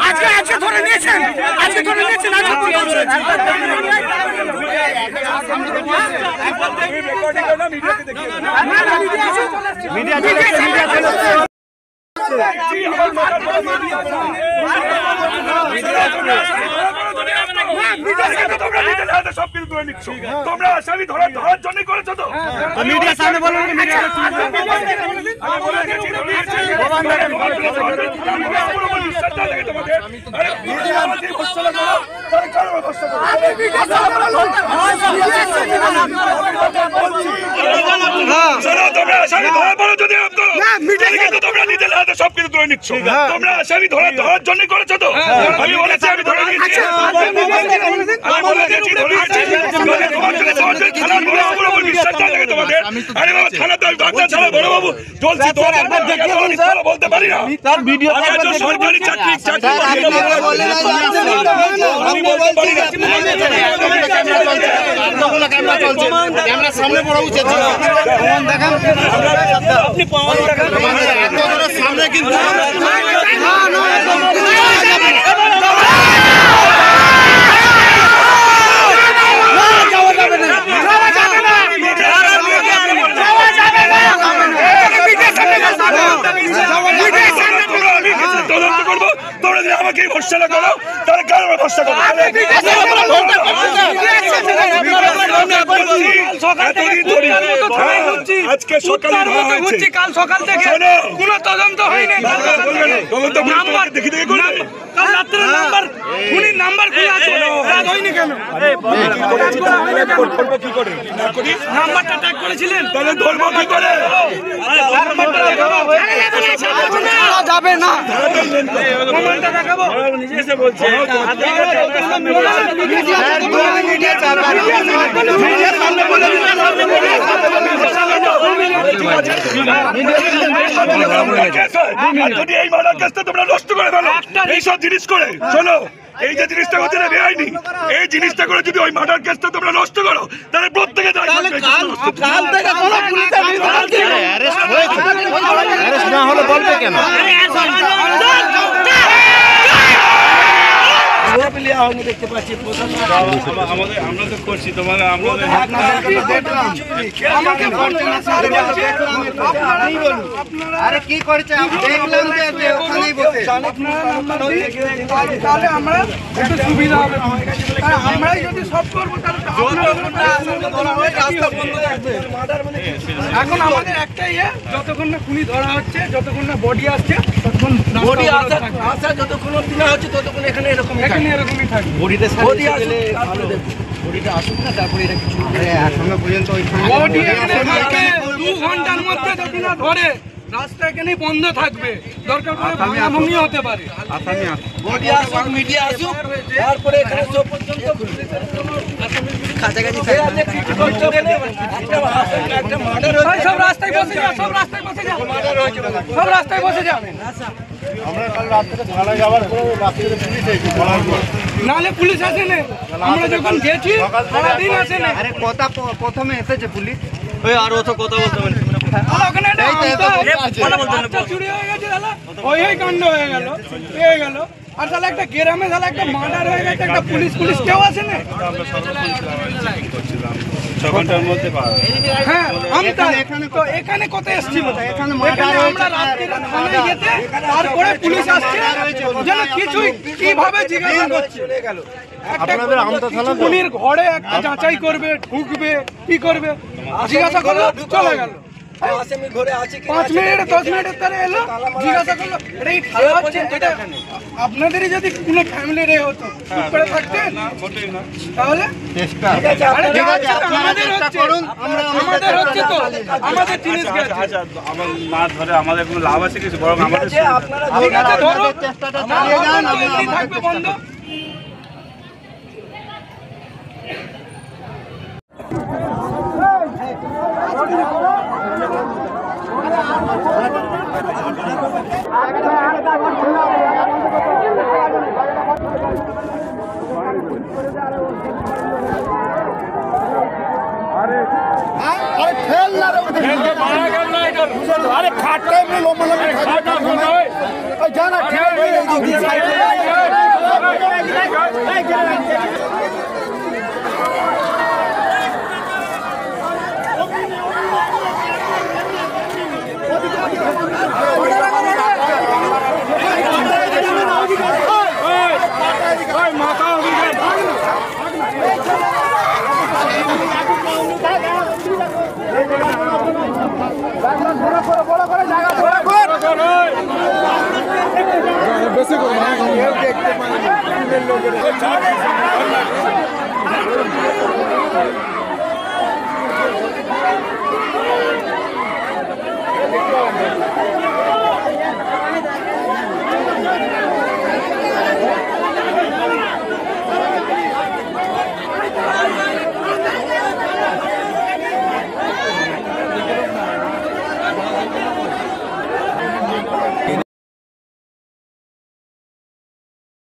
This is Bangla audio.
আজকে ধরে নিয়েছেন তোমরা আসামি ধরার জন্য করেছো তো মিডিয়ার সামনে বলুন তোমরা নিজের হাতে সবকিছু ধরে নিচ্ছ তোমরা আসামি ধরার জন্য করেছো তো আমি বলেছি আমি ধরে নিচ্ছি বলতে পারি না সরকারি চাকরি সামনে পড়া উচিত সামনে কিন্তু তদন্ত করবো তোমরা যদি আমাকে ভরসা না করো তাহলে কারো ভরসা করো আজকে সকাল সকাল থেকে কোনো তদন্ত হয়নি দেখি নাম্বার হয়নি কেন কি করে নাম্বারটা ট্যাগ করেছিলেন তাহলে ধরবো কি করে যাবে না দেখাবো নিজে এসে বলছে যদি এই মার্ডার কেসটা তোমরা নষ্ট করে ফেলো এইসব জিনিস করে শোনো এই যে জিনিসটা হচ্ছে না বেআইনি এই জিনিসটা করে যদি ওই মার্ডার কেসটা তোমরা নষ্ট করো তাহলে প্রত্যেকে না হলে বলবে কেন দেখতে পাচ্ছি আমরা তো করছি তোমাকে আরে কি করছে দেখলাম যে ওখানেই বসে তাহলে আমরা একটু সুবিধা হবে আমরাই যদি সব করবো তাহলে রাস্তা বন্ধ থাকবে এখন আমাদের একটাই যতক্ষণ না খুনি ধরা হচ্ছে যতক্ষণ না বডি আসছে ততক্ষণ বডি আসা যতক্ষণ না হচ্ছে ততক্ষণ এখানে এরকমই থাকবে বডিটা গেলে ভালো বডিটা আসুক না তারপরে এটা কিছু এখনো পর্যন্ত বডি 2 ঘন্টার মধ্যে যদি না ধরে রাস্তা এখানেই বন্ধ থাকবে দরকার পড়ে ভাঙাভাঙি হতে পারে বডি আসুক মিডিয়া আসুক তারপরে এখানে সব পর্যন্ত কাছাকাছি একটা মার্ডার হয়েছে সব রাস্তায় বসে যা সব রাস্তায় বসে যাবে আমরা কাল রাত থেকে থানায় যাওয়ার পরে রাস্তায় পুলিশ এসেছে বলার পর নালে পুলিশ আসে না আমরা যখন গেছি সারা দিন আসে না আরে কথা প্রথমে এসেছে পুলিশ ওই আর ও তো কথা বলতে মানে ওখানে বাচ্চা চুরি হয়ে গেছে ওই কাণ্ড হয়ে গেল আর তাহলে একটা গ্রামে তাহলে একটা মার্ডার হয়ে গেছে একটা পুলিশ কেউ আসে না আমরা ঘন্টার মধ্যে হ্যাঁ তো এখানে কত এসেছিল এখানে আমরা রাত্রে থানায় যেতে তারপরে পুলিশ আসছে যেন কিছুই কিভাবে জিজ্ঞাসা করছে আপনাদের আমতা থানা পুলিশের ঘরে একটা যাচাই করবে ঢুকবে কি করবে জিজ্ঞাসা করলো চলে গেল 5 মিনিট 10 মিনিটের তারে এলো জিজ্ঞাসা করলো এটা এই থানা হচ্ছে এটা আপনাদেরই যদি কোনো ফ্যামিলি রে হতো চুপ করে থাকতেন তাহলে আমাদের হচ্ছে তো আমাদের জিনিস গেছে আমার না ধরে আমাদের কোনো লাভ আছে কিছু বরং আমাদের আপনারা ধরো চেষ্টাটা চালিয়ে যান আপনি থাকবে বন্ধ अरे ठेल ना रे আরে খাটটা এমনি লম্বা লম্বা জানা বেশি করে দেখতে পারে